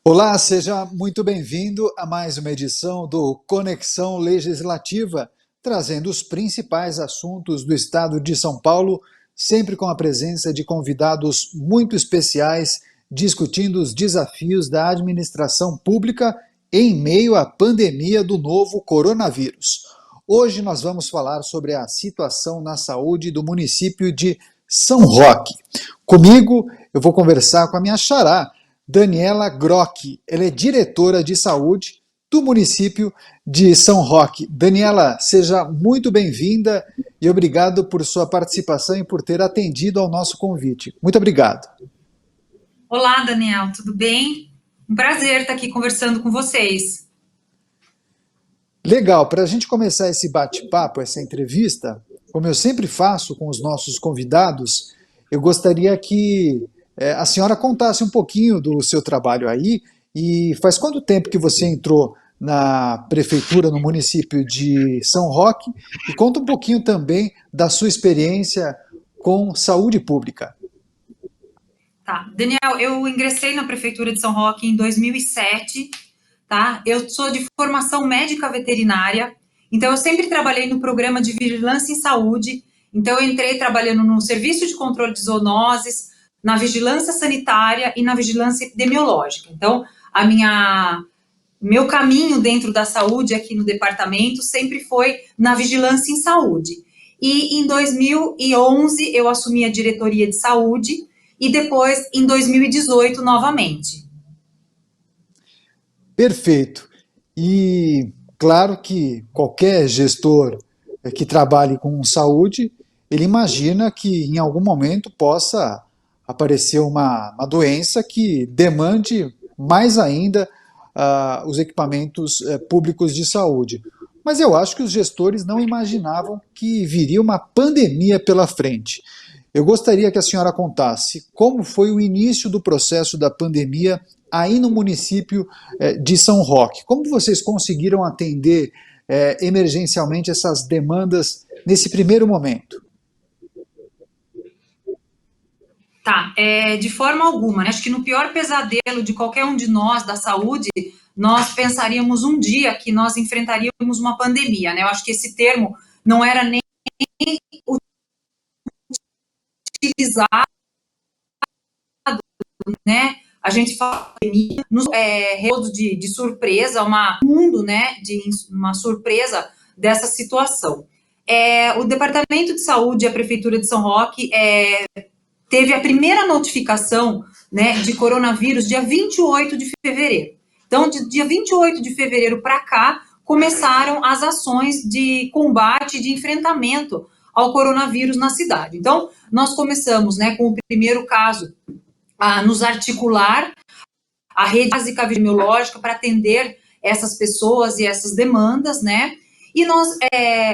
Olá, seja muito bem-vindo a mais uma edição do Conexão Legislativa, trazendo os principais assuntos do estado de São Paulo, sempre com a presença de convidados muito especiais, discutindo os desafios da administração pública em meio à pandemia do novo coronavírus. Hoje nós vamos falar sobre a situação na saúde do município de São Roque. Comigo, eu vou conversar com a minha xará, Daniela Grock. Ela é diretora de saúde do município de São Roque. Daniela, seja muito bem-vinda e obrigado por sua participação e por ter atendido ao nosso convite. Muito obrigado. Olá, Daniel, tudo bem? Um prazer estar aqui conversando com vocês. Legal, para a gente começar esse bate-papo, essa entrevista, como eu sempre faço com os nossos convidados, eu gostaria que a senhora contasse um pouquinho do seu trabalho aí e faz quanto tempo que você entrou na prefeitura, no município de São Roque e conta um pouquinho também da sua experiência com saúde pública. Tá, Daniel, eu ingressei na Prefeitura de São Roque em 2007, tá? Eu sou de formação médica veterinária, então eu sempre trabalhei no programa de vigilância em saúde, então eu entrei trabalhando no Serviço de Controle de Zoonoses, na vigilância sanitária e na vigilância epidemiológica. Então, meu caminho dentro da saúde aqui no departamento sempre foi na vigilância em saúde. E em 2011 eu assumi a diretoria de saúde e depois em 2018 novamente. Perfeito. E claro que qualquer gestor que trabalhe com saúde, ele imagina que em algum momento possa aparecer uma doença que demande mais ainda os equipamentos públicos de saúde. Mas eu acho que os gestores não imaginavam que viria uma pandemia pela frente. Eu gostaria que a senhora contasse como foi o início do processo da pandemia aí no município de São Roque. Como vocês conseguiram atender emergencialmente essas demandas nesse primeiro momento? Tá, de forma alguma, né? Acho que no pior pesadelo de qualquer um de nós da saúde, nós pensaríamos um dia que nós enfrentaríamos uma pandemia, né? Eu acho que esse termo não era nem utilizado, né? A gente fala de surpresa, mundo, né? De uma surpresa dessa situação. O Departamento de Saúde e a Prefeitura de São Roque teve a primeira notificação, né, de coronavírus dia 28 de fevereiro. Então, de dia 28 de fevereiro para cá, começaram as ações de combate, de enfrentamento ao coronavírus na cidade. Então, nós começamos, né, com o primeiro caso, a nos articular a rede básica epidemiológica para atender essas pessoas e essas demandas, né? E nós,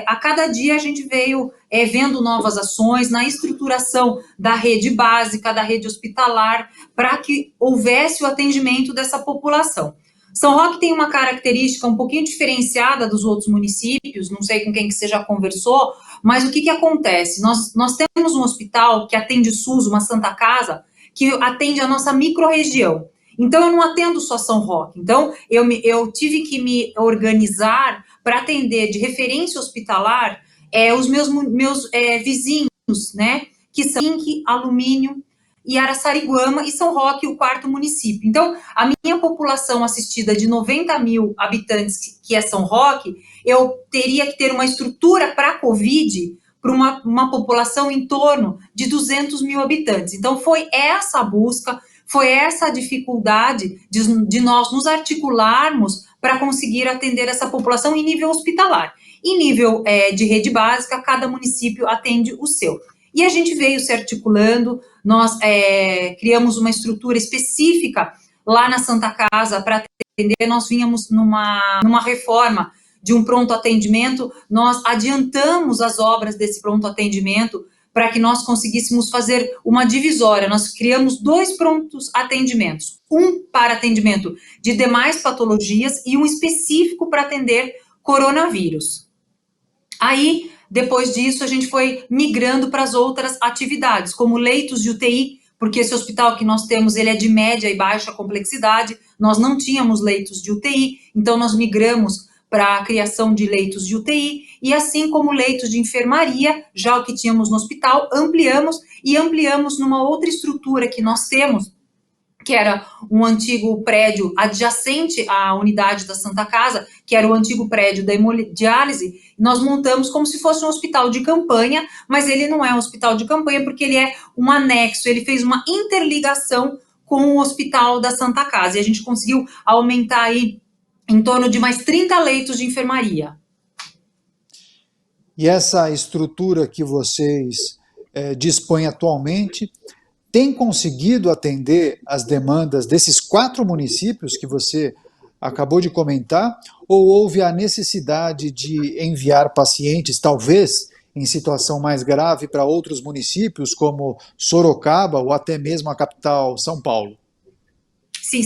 a cada dia, a gente veio vendo novas ações na estruturação da rede básica, da rede hospitalar, para que houvesse o atendimento dessa população. São Roque tem uma característica um pouquinho diferenciada dos outros municípios, não sei com quem que você já conversou, mas o que que acontece? Nós temos um hospital que atende SUS, uma Santa Casa, que atende a nossa microrregião. Então, eu não atendo só São Roque. Então, eu tive que me organizar para atender de referência hospitalar os meus vizinhos, né? Que são Inque, Alumínio e Araçariguama e São Roque, o quarto município. Então, a minha população assistida de 90 mil habitantes, que é São Roque, eu teria que ter uma estrutura para a Covid para uma população em torno de 200 mil habitantes. Então, foi essa a busca, foi essa a dificuldade de nós nos articularmos para conseguir atender essa população em nível hospitalar. Em nível de rede básica, cada município atende o seu. E a gente veio se articulando, nós criamos uma estrutura específica lá na Santa Casa para atender, nós vínhamos numa reforma de um pronto atendimento, nós adiantamos as obras desse pronto atendimento para que nós conseguíssemos fazer uma divisória. Nós criamos 2 prontos atendimentos, um para atendimento de demais patologias e um específico para atender coronavírus. Aí, depois disso, a gente foi migrando para as outras atividades, como leitos de UTI porque esse hospital que nós temos, ele é de média e baixa complexidade, nós não tínhamos leitos de UTI, então nós migramos para a criação de leitos de UTI, e assim como leitos de enfermaria, já o que tínhamos no hospital, ampliamos numa outra estrutura que nós temos, que era um antigo prédio adjacente à unidade da Santa Casa, que era o antigo prédio da hemodiálise, nós montamos como se fosse um hospital de campanha, mas ele não é um hospital de campanha porque ele é um anexo, ele fez uma interligação com o hospital da Santa Casa, e a gente conseguiu aumentar aí em torno de mais 30 leitos de enfermaria. E essa estrutura que vocês dispõem atualmente tem conseguido atender as demandas desses 4 municípios que você acabou de comentar, ou houve a necessidade de enviar pacientes, talvez em situação mais grave, para outros municípios, como Sorocaba ou até mesmo a capital, São Paulo? Sim,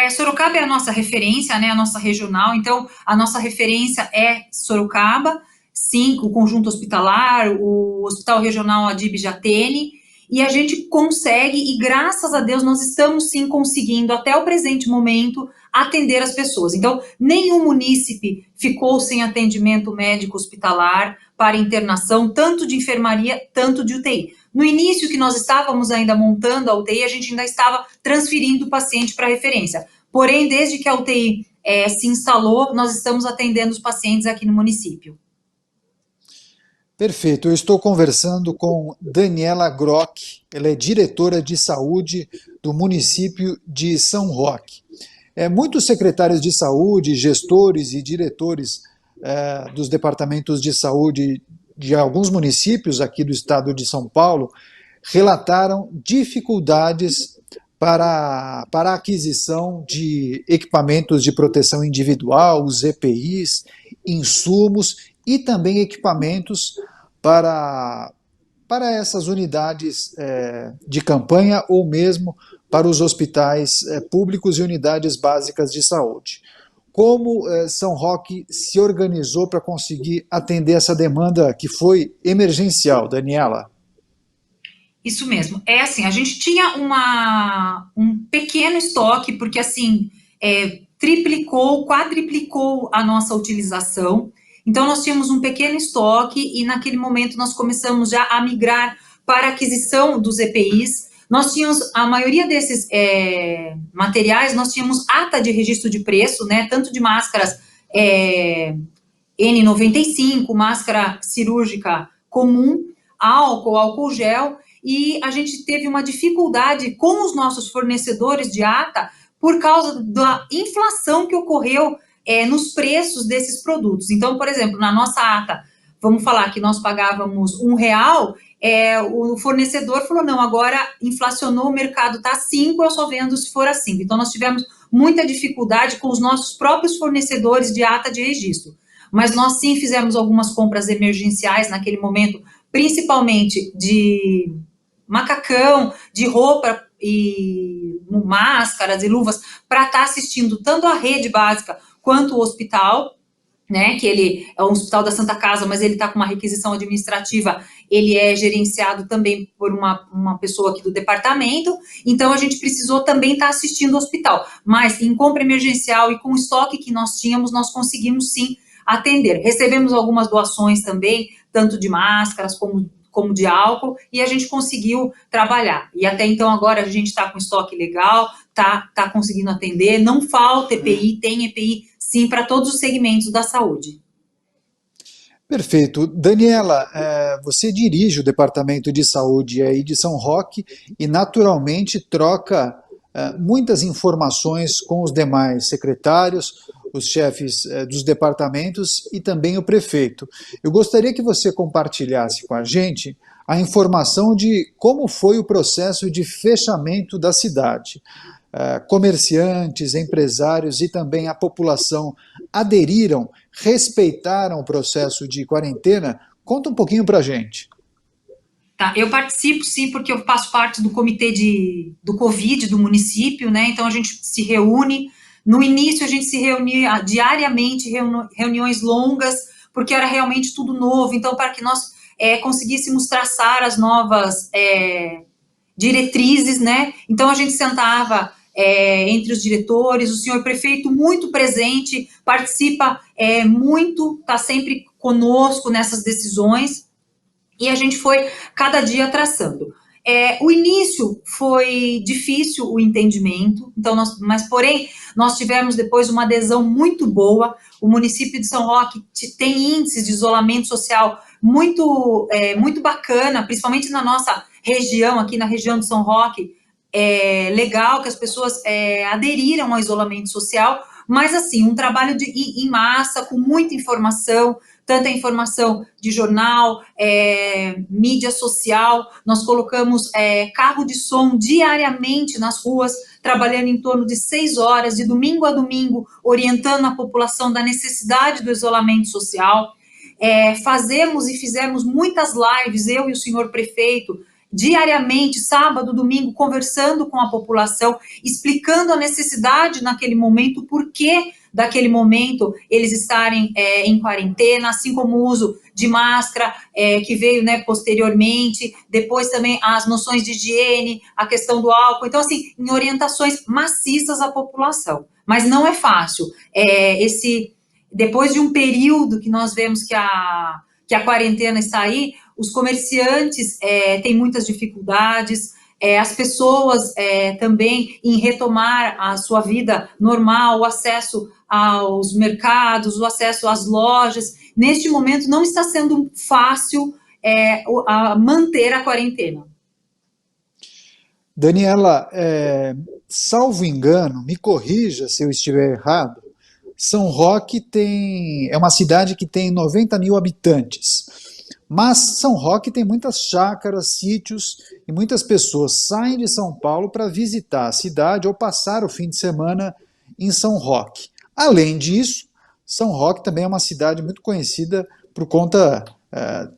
Sorocaba é a nossa referência, né, a nossa regional, então a nossa referência é Sorocaba, sim, o conjunto hospitalar, o Hospital Regional Adib Jatene, e a gente consegue, e graças a Deus nós estamos sim conseguindo, até o presente momento, atender as pessoas. Então, nenhum munícipe ficou sem atendimento médico hospitalar para internação, tanto de enfermaria, tanto de UTI. No início que nós estávamos ainda montando a UTI, a gente ainda estava transferindo o paciente para referência. Porém, desde que a UTI se instalou, nós estamos atendendo os pacientes aqui no município. Perfeito, eu estou conversando com Daniela Grock, ela é diretora de saúde do município de São Roque. Muitos secretários de saúde, gestores e diretores dos departamentos de saúde de alguns municípios aqui do estado de São Paulo relataram dificuldades para a aquisição de equipamentos de proteção individual, os EPIs, insumos e também equipamentos para essas unidades de campanha ou mesmo para os hospitais públicos e unidades básicas de saúde. Como São Roque se organizou para conseguir atender essa demanda que foi emergencial, Daniela? Isso mesmo. A gente tinha um pequeno estoque, porque assim, triplicou, quadriplicou a nossa utilização. Então, nós tínhamos um pequeno estoque e naquele momento nós começamos já a migrar para a aquisição dos EPIs. Nós tínhamos, a maioria desses materiais, nós tínhamos ata de registro de preço, né, tanto de máscaras N95, máscara cirúrgica comum, álcool gel, e a gente teve uma dificuldade com os nossos fornecedores de ata por causa da inflação que ocorreu nos preços desses produtos. Então, por exemplo, na nossa ata, vamos falar que nós pagávamos R$1, o fornecedor falou, não, agora inflacionou, o mercado está 5, eu só vendo se for a 5. Então, nós tivemos muita dificuldade com os nossos próprios fornecedores de ata de registro. Mas nós sim fizemos algumas compras emergenciais naquele momento, principalmente de macacão, de roupa e máscaras e luvas, para estar assistindo tanto a rede básica quanto o hospital, né, que ele é um hospital da Santa Casa, mas ele está com uma requisição administrativa, ele é gerenciado também por uma pessoa aqui do departamento, então a gente precisou também estar assistindo o hospital, mas em compra emergencial e com o estoque que nós tínhamos, nós conseguimos sim atender. Recebemos algumas doações também, tanto de máscaras como de álcool, e a gente conseguiu trabalhar. E até então agora a gente está com estoque legal, tá conseguindo atender, não falta EPI, tem EPI sim para todos os segmentos da saúde. Perfeito. Daniela, você dirige o Departamento de Saúde aí de São Roque e naturalmente troca muitas informações com os demais secretários, os chefes dos departamentos e também o prefeito. Eu gostaria que você compartilhasse com a gente a informação de como foi o processo de fechamento da cidade. Comerciantes, empresários e também a população aderiram, respeitaram o processo de quarentena? Conta um pouquinho para a gente. Tá, eu participo sim, porque eu faço parte do comitê do Covid do município, né, então a gente se reúne. No início a gente se reunia diariamente, reuniões longas, porque era realmente tudo novo, então para que nós conseguíssemos traçar as novas diretrizes, né? Então a gente sentava entre os diretores, o senhor prefeito muito presente, participa muito, está sempre conosco nessas decisões, e a gente foi cada dia traçando. O início foi difícil o entendimento, então mas porém nós tivemos depois uma adesão muito boa. O município de São Roque tem índices de isolamento social muito bacana, principalmente na nossa região, aqui na região de São Roque. É legal que as pessoas aderiram ao isolamento social, mas assim, um trabalho em massa, com muita informação, tanta informação de jornal, mídia social. Nós colocamos carro de som diariamente nas ruas, trabalhando em torno de 6 horas, de domingo a domingo, orientando a população da necessidade do isolamento social. Fazemos e fizemos muitas lives, eu e o senhor prefeito, diariamente, sábado, domingo, conversando com a população, explicando a necessidade naquele momento, o porquê daquele momento eles estarem em quarentena, assim como o uso de máscara, que veio, né, posteriormente, depois também as noções de higiene, a questão do álcool. Então, assim, em orientações maciças à população. Mas não é fácil. Depois de um período que nós vemos que a quarentena está aí, os comerciantes têm muitas dificuldades, as pessoas também em retomar a sua vida normal, o acesso aos mercados, o acesso às lojas. Neste momento não está sendo fácil manter a quarentena. Daniela, salvo engano, me corrija se eu estiver errado, São Roque é uma cidade que tem 90 mil habitantes, mas São Roque tem muitas chácaras, sítios, e muitas pessoas saem de São Paulo para visitar a cidade ou passar o fim de semana em São Roque. Além disso, São Roque também é uma cidade muito conhecida por conta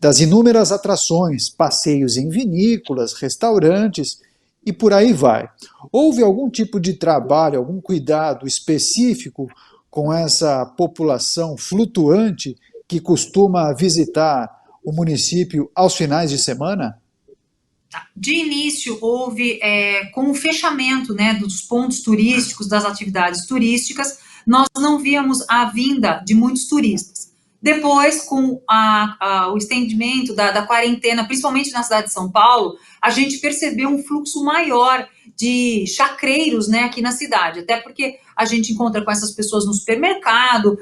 das inúmeras atrações, passeios em vinícolas, restaurantes e por aí vai. Houve algum tipo de trabalho, algum cuidado específico com essa população flutuante que costuma visitar o município aos finais de semana? De início, houve, com o fechamento, né, dos pontos turísticos, das atividades turísticas, nós não víamos a vinda de muitos turistas. Depois, com o estendimento da quarentena, principalmente na cidade de São Paulo, a gente percebeu um fluxo maior de chacreiros, né, aqui na cidade, até porque a gente encontra com essas pessoas no supermercado,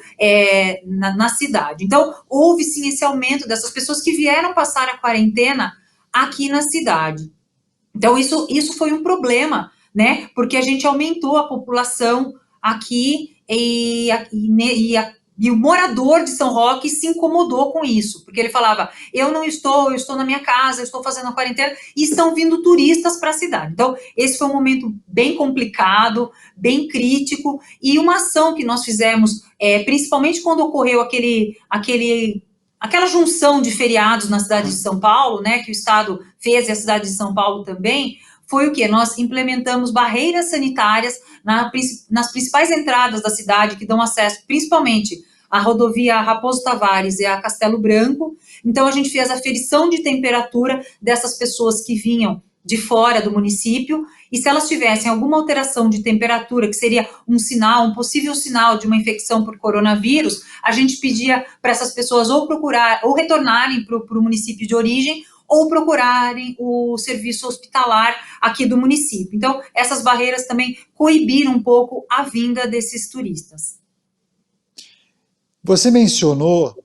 na cidade. Então, houve sim esse aumento dessas pessoas que vieram passar a quarentena aqui na cidade. Então, isso foi um problema, né, porque a gente aumentou a população aqui e o morador de São Roque se incomodou com isso, porque ele falava, eu estou na minha casa, eu estou fazendo a quarentena, e estão vindo turistas para a cidade. Então, esse foi um momento bem complicado, bem crítico, e uma ação que nós fizemos, principalmente quando ocorreu aquela junção de feriados na cidade de São Paulo, né, que o Estado fez e a cidade de São Paulo também, foi o quê? Nós implementamos barreiras sanitárias nas principais entradas da cidade, que dão acesso principalmente à rodovia Raposo Tavares e a Castelo Branco. Então, a gente fez a aferição de temperatura dessas pessoas que vinham de fora do município, e se elas tivessem alguma alteração de temperatura, que seria um possível sinal de uma infecção por coronavírus, a gente pedia para essas pessoas ou retornarem para o município de origem, ou procurarem o serviço hospitalar aqui do município. Então, essas barreiras também coibiram um pouco a vinda desses turistas. Você mencionou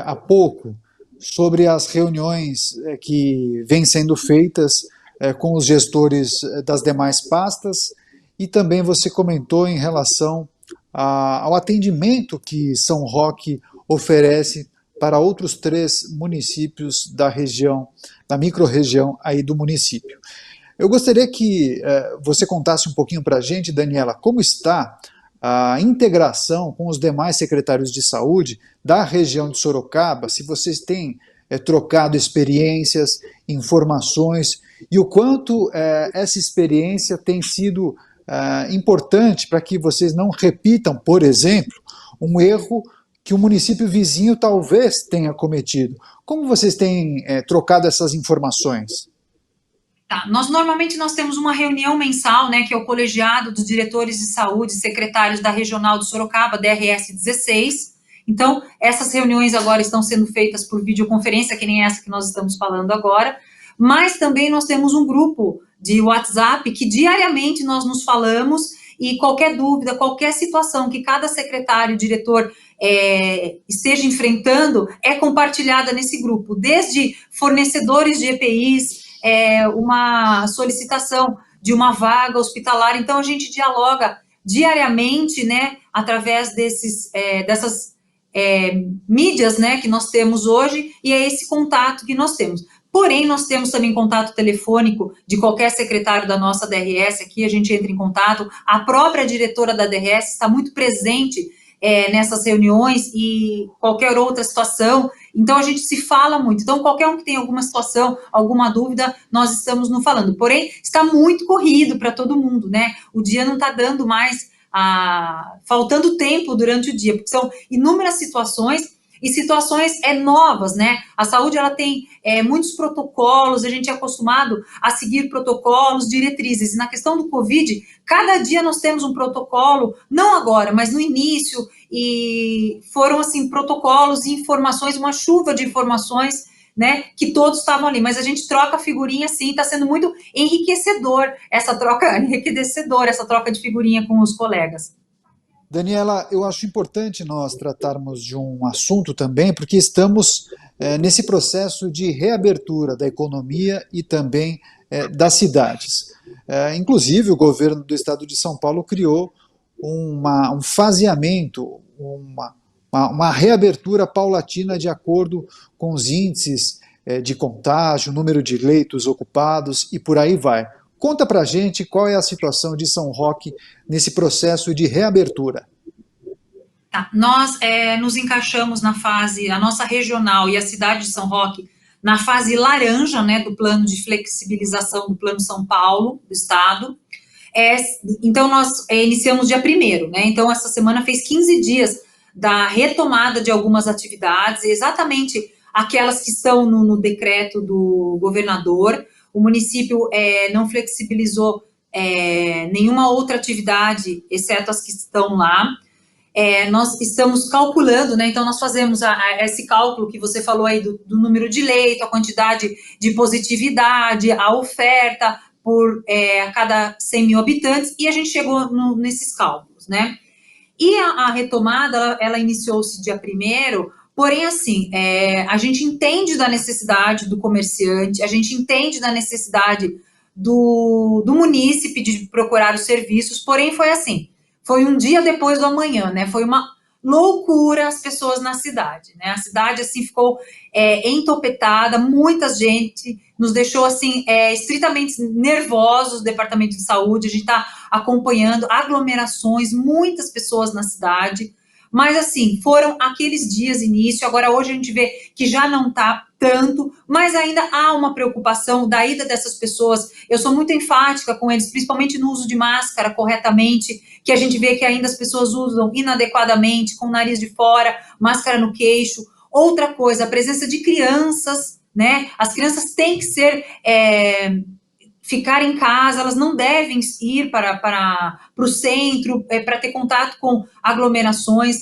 há pouco sobre as reuniões que vêm sendo feitas com os gestores das demais pastas, e também você comentou em relação ao atendimento que São Roque oferece para outros 3 municípios da região, da microrregião aí do município. Eu gostaria que você contasse um pouquinho para a gente, Daniela, como está a integração com os demais secretários de saúde da região de Sorocaba, se vocês têm trocado experiências, informações, e o quanto essa experiência tem sido importante para que vocês não repitam, por exemplo, um erro que o município vizinho talvez tenha cometido. Como vocês têm trocado essas informações? Tá, normalmente nós temos uma reunião mensal, né, que é o colegiado dos diretores de saúde, secretários da regional de Sorocaba, DRS 16. Então, essas reuniões agora estão sendo feitas por videoconferência, que nem essa que nós estamos falando agora, mas também nós temos um grupo de WhatsApp que diariamente nós nos falamos e qualquer dúvida, qualquer situação que cada secretário, diretor esteja enfrentando, é compartilhada nesse grupo, desde fornecedores de EPIs, uma solicitação de uma vaga hospitalar. Então, a gente dialoga diariamente, né, através dessas mídias, né, que nós temos hoje, e é esse contato que nós temos. Porém, nós temos também contato telefônico de qualquer secretário da nossa DRS, aqui a gente entra em contato, a própria diretora da DRS está muito presente nessas reuniões e qualquer outra situação, então a gente se fala muito. Então, qualquer um que tem alguma situação, alguma dúvida, nós estamos nos falando. Porém, está muito corrido para todo mundo, né? O dia não está dando mais, faltando tempo durante o dia, porque são inúmeras situações e situações novas, né? A saúde, ela tem muitos protocolos, a gente é acostumado a seguir protocolos, diretrizes, e na questão do Covid, cada dia nós temos um protocolo, não agora, mas no início, e foram, assim, protocolos e informações, uma chuva de informações, né, que todos estavam ali, mas a gente troca figurinha, sim, está sendo muito enriquecedor essa troca de figurinha com os colegas. Daniela, eu acho importante nós tratarmos de um assunto também, porque estamos nesse processo de reabertura da economia e também das cidades. Inclusive, o governo do estado de São Paulo criou um faseamento, uma reabertura paulatina de acordo com os índices de contágio, número de leitos ocupados e por aí vai. Conta pra gente qual é a situação de São Roque nesse processo de reabertura. Tá. Nós nos encaixamos na fase, a nossa regional e a cidade de São Roque, na fase laranja, né, do plano de flexibilização do Plano São Paulo, do estado. Então, nós iniciamos dia 1º, né, então essa semana fez 15 dias da retomada de algumas atividades, exatamente aquelas que estão no decreto do governador. O município não flexibilizou nenhuma outra atividade, exceto as que estão lá. Nós estamos calculando, né, então nós fazemos esse cálculo que você falou aí do número de leito, a quantidade de positividade, a oferta por a cada 100 mil habitantes, e a gente chegou nesses cálculos, né. E a retomada, ela iniciou-se dia 1º, porém, assim, a gente entende da necessidade do comerciante, a gente entende da necessidade do munícipe de procurar os serviços, porém foi assim, foi um dia depois do amanhã, né, foi uma loucura as pessoas na cidade, né, a cidade, assim, ficou entopetada, muita gente, nos deixou, assim, estritamente nervosos, o departamento de saúde, a gente está acompanhando aglomerações, muitas pessoas na cidade, mas, assim, foram aqueles dias início, agora hoje a gente vê que já não está tanto, mas ainda há uma preocupação da ida dessas pessoas. Eu sou muito enfática com eles, principalmente no uso de máscara corretamente, que a gente vê que ainda as pessoas usam inadequadamente, com o nariz de fora, máscara no queixo. Outra coisa, a presença de crianças, né? As crianças têm que ficar em casa, elas não devem ir para o centro, para ter contato com aglomerações.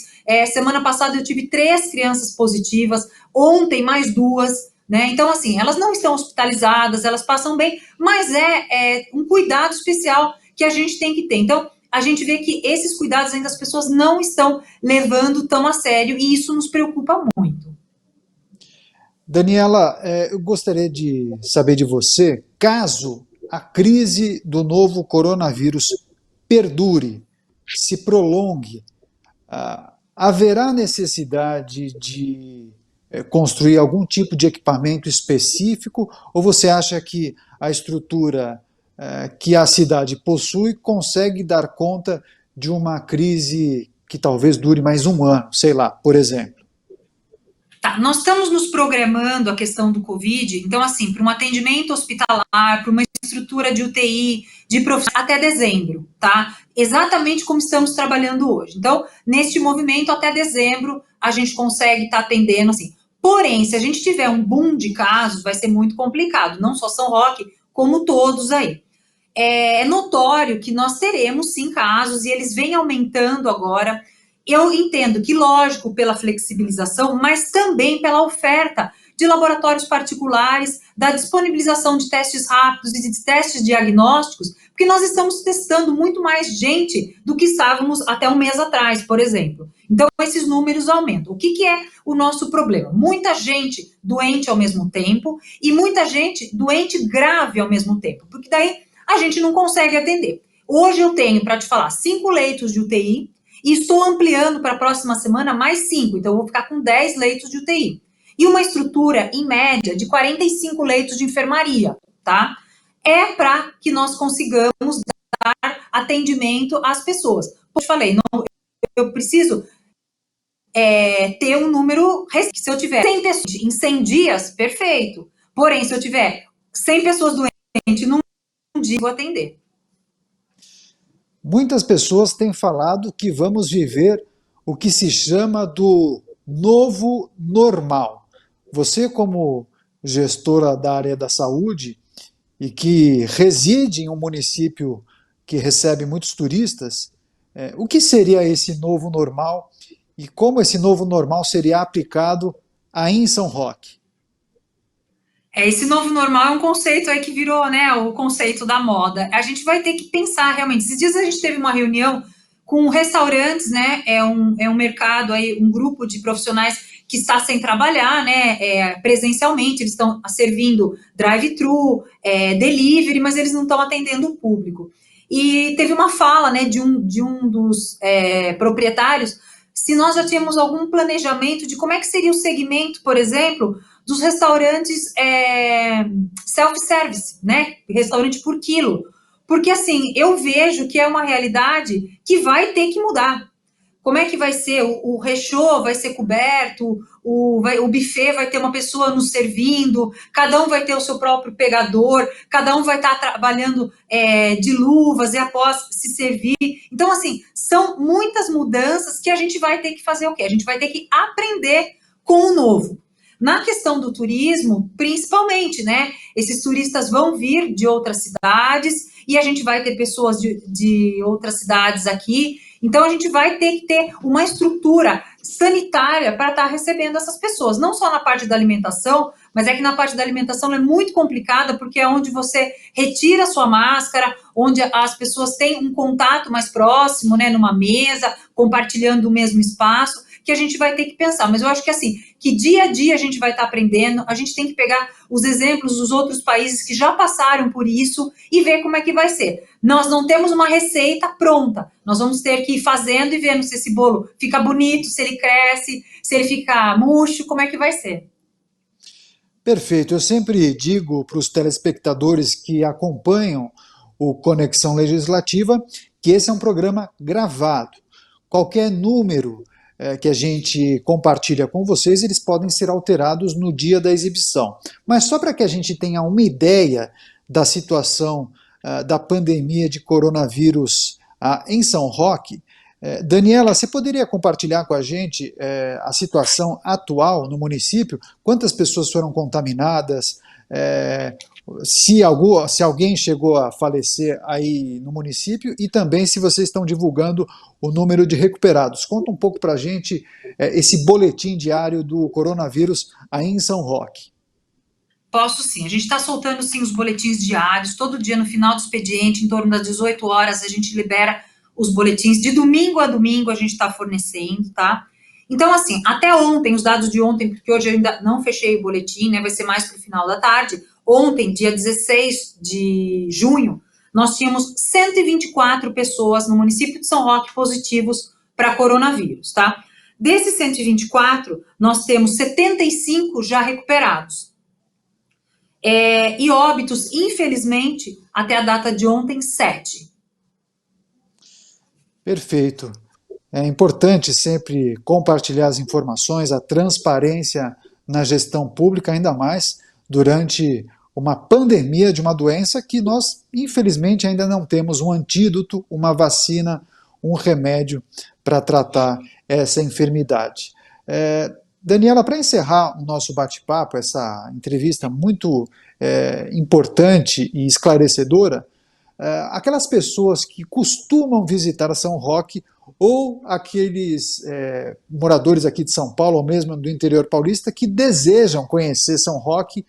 Semana passada eu tive 3 crianças positivas, ontem mais 2, né? Então, assim, elas não estão hospitalizadas, elas passam bem, mas é um cuidado especial que a gente tem que ter. Então, a gente vê que esses cuidados ainda as pessoas não estão levando tão a sério, e isso nos preocupa muito. Daniela, eu gostaria de saber de você, caso a crise do novo coronavírus perdure, se prolongue, haverá necessidade de construir algum tipo de equipamento específico, ou você acha que a estrutura que a cidade possui consegue dar conta de uma crise que talvez dure mais um ano, sei lá, por exemplo? Tá, nós estamos nos programando a questão do Covid, então, assim, para um atendimento hospitalar, para uma estrutura de UTI, de profissionais, até dezembro, tá? Exatamente como estamos trabalhando hoje. Então, neste movimento, até dezembro, a gente consegue estar atendendo, assim. Porém, se a gente tiver um boom de casos, vai ser muito complicado, não só São Roque, como todos aí. É notório que nós teremos sim casos e eles vêm aumentando agora. Eu entendo que, lógico, pela flexibilização, mas também pela oferta de laboratórios particulares, da disponibilização de testes rápidos e de testes diagnósticos, porque nós estamos testando muito mais gente do que estávamos até um mês atrás, por exemplo. Então, esses números aumentam. O que é o nosso problema? Muita gente doente ao mesmo tempo e muita gente doente grave ao mesmo tempo, porque daí a gente não consegue atender. Hoje eu tenho, para te falar, 5 leitos de UTI e estou ampliando para a próxima semana mais 5, então eu vou ficar com 10 leitos de UTI. E uma estrutura, em média, de 45 leitos de enfermaria, tá? É para que nós consigamos dar atendimento às pessoas. Como eu falei, não, eu preciso ter um número, se eu tiver 100 pessoas em 100 dias, perfeito. Porém, se eu tiver 100 pessoas doentes num dia, eu vou atender. Muitas pessoas têm falado que vamos viver o que se chama do novo normal. Você, como gestora da área da saúde e que reside em um município que recebe muitos turistas, o que seria esse novo normal e como esse novo normal seria aplicado aí em São Roque? Esse novo normal é um conceito aí que virou, né, o conceito da moda. A gente vai ter que pensar realmente. Esses dias a gente teve uma reunião com restaurantes, né, é um mercado aí, um grupo de profissionais que está sem trabalhar, né, presencialmente, eles estão servindo drive-thru, delivery, mas eles não estão atendendo o público. E teve uma fala, né, de um dos proprietários, se nós já tínhamos algum planejamento de como é que seria o segmento, por exemplo, dos restaurantes self-service, né, restaurante por quilo. Porque, assim, eu vejo que é uma realidade que vai ter que mudar. Como é que vai ser? O rechô vai ser coberto, o buffet vai ter uma pessoa nos servindo, cada um vai ter o seu próprio pegador, cada um vai estar trabalhando de luvas e após se servir. Então, assim, são muitas mudanças que a gente vai ter que fazer o quê? A gente vai ter que aprender com o novo. Na questão do turismo, principalmente, né? Esses turistas vão vir de outras cidades e a gente vai ter pessoas de outras cidades aqui. Então, a gente vai ter que ter uma estrutura sanitária para estar recebendo essas pessoas. Não só na parte da alimentação, mas é que na parte da alimentação é muito complicada, porque é onde você retira a sua máscara, onde as pessoas têm um contato mais próximo, né? Numa mesa, compartilhando o mesmo espaço, que a gente vai ter que pensar. Mas eu acho que, assim, que dia a dia a gente vai estar aprendendo, a gente tem que pegar os exemplos dos outros países que já passaram por isso e ver como é que vai ser. Nós não temos uma receita pronta, nós vamos ter que ir fazendo e vendo se esse bolo fica bonito, se ele cresce, se ele fica murcho, como é que vai ser. Perfeito. Eu sempre digo para os telespectadores que acompanham o Conexão Legislativa que esse é um programa gravado. Qualquer número que a gente compartilha com vocês, eles podem ser alterados no dia da exibição. Mas só para que a gente tenha uma ideia da situação da pandemia de coronavírus em São Roque, Daniela, você poderia compartilhar com a gente a situação atual no município? Quantas pessoas foram contaminadas? Se alguém chegou a falecer aí no município e também se vocês estão divulgando o número de recuperados. Conta um pouco para a gente esse boletim diário do coronavírus aí em São Roque. Posso sim, a gente está soltando sim os boletins diários, todo dia no final do expediente, em torno das 18 horas, a gente libera os boletins, de domingo a domingo a gente está fornecendo, tá? Então, assim, até ontem, os dados de ontem, porque hoje eu ainda não fechei o boletim, né, vai ser mais para o final da tarde, ontem, dia 16 de junho, nós tínhamos 124 pessoas no município de São Roque positivos para coronavírus, tá? Desses 124, nós temos 75 já recuperados. E óbitos, infelizmente, até a data de ontem, 7. Perfeito. É importante sempre compartilhar as informações, a transparência na gestão pública, ainda mais durante uma pandemia de uma doença que nós, infelizmente, ainda não temos um antídoto, uma vacina, um remédio para tratar essa enfermidade. Daniela, para encerrar o nosso bate-papo, essa entrevista muito importante e esclarecedora, aquelas pessoas que costumam visitar São Roque ou aqueles moradores aqui de São Paulo ou mesmo do interior paulista que desejam conhecer São Roque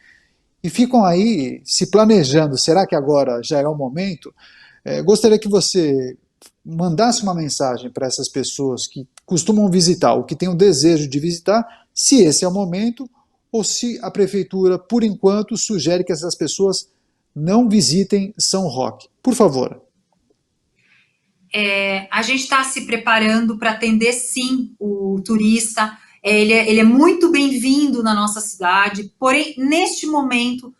e ficam aí se planejando, será que agora já é o momento? Gostaria que você mandasse uma mensagem para essas pessoas que costumam visitar ou que têm o desejo de visitar, se esse é o momento ou se a prefeitura, por enquanto, sugere que essas pessoas não visitem São Roque. Por favor. A gente está se preparando para atender, sim, o turista. Ele é muito bem-vindo na nossa cidade, porém, neste momento,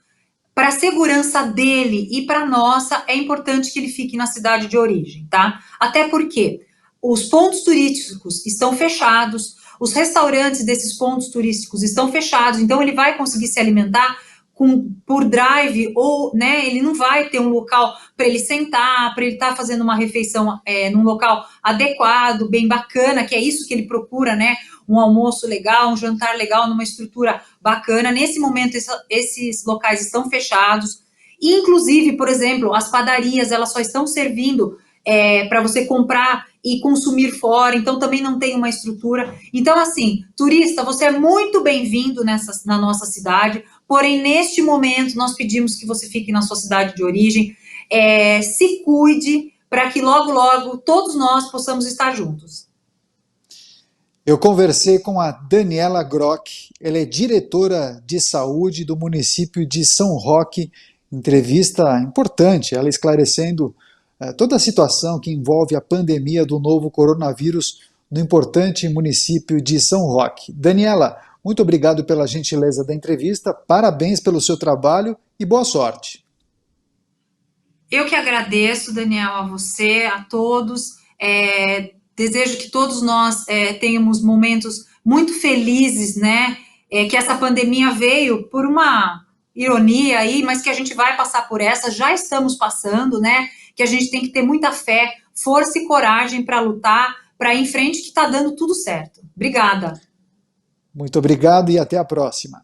para a segurança dele e para a nossa, é importante que ele fique na cidade de origem, tá? Até porque os pontos turísticos estão fechados, os restaurantes desses pontos turísticos estão fechados, então ele vai conseguir se alimentar por drive, ou, né, ele não vai ter um local para ele sentar, para ele estar fazendo uma refeição num local adequado, bem bacana, que é isso que ele procura, né? Um almoço legal, um jantar legal, numa estrutura bacana. Nesse momento, esses locais estão fechados. Inclusive, por exemplo, as padarias, elas só estão servindo para você comprar e consumir fora, então também não tem uma estrutura. Então, assim, turista, você é muito bem-vindo na nossa cidade, porém, neste momento, nós pedimos que você fique na sua cidade de origem, se cuide, para que logo, logo, todos nós possamos estar juntos. Eu conversei com a Daniela Grock, ela é diretora de saúde do município de São Roque, entrevista importante, ela esclarecendo toda a situação que envolve a pandemia do novo coronavírus no importante município de São Roque. Daniela, muito obrigado pela gentileza da entrevista, parabéns pelo seu trabalho e boa sorte. Eu que agradeço, Daniel, a você, a todos. Desejo que todos nós tenhamos momentos muito felizes, né? Que essa pandemia veio por uma ironia aí, mas que a gente vai passar por essa, já estamos passando, né? Que a gente tem que ter muita fé, força e coragem para lutar, para ir em frente, que está dando tudo certo. Obrigada. Muito obrigado e até a próxima.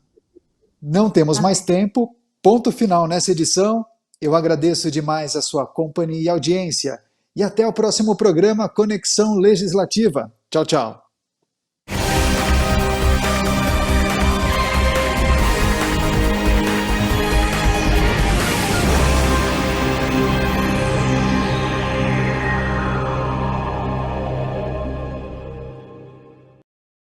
Não temos mais tempo, ponto final nessa edição. Eu agradeço demais a sua companhia e audiência. E até o próximo programa Conexão Legislativa. Tchau, tchau.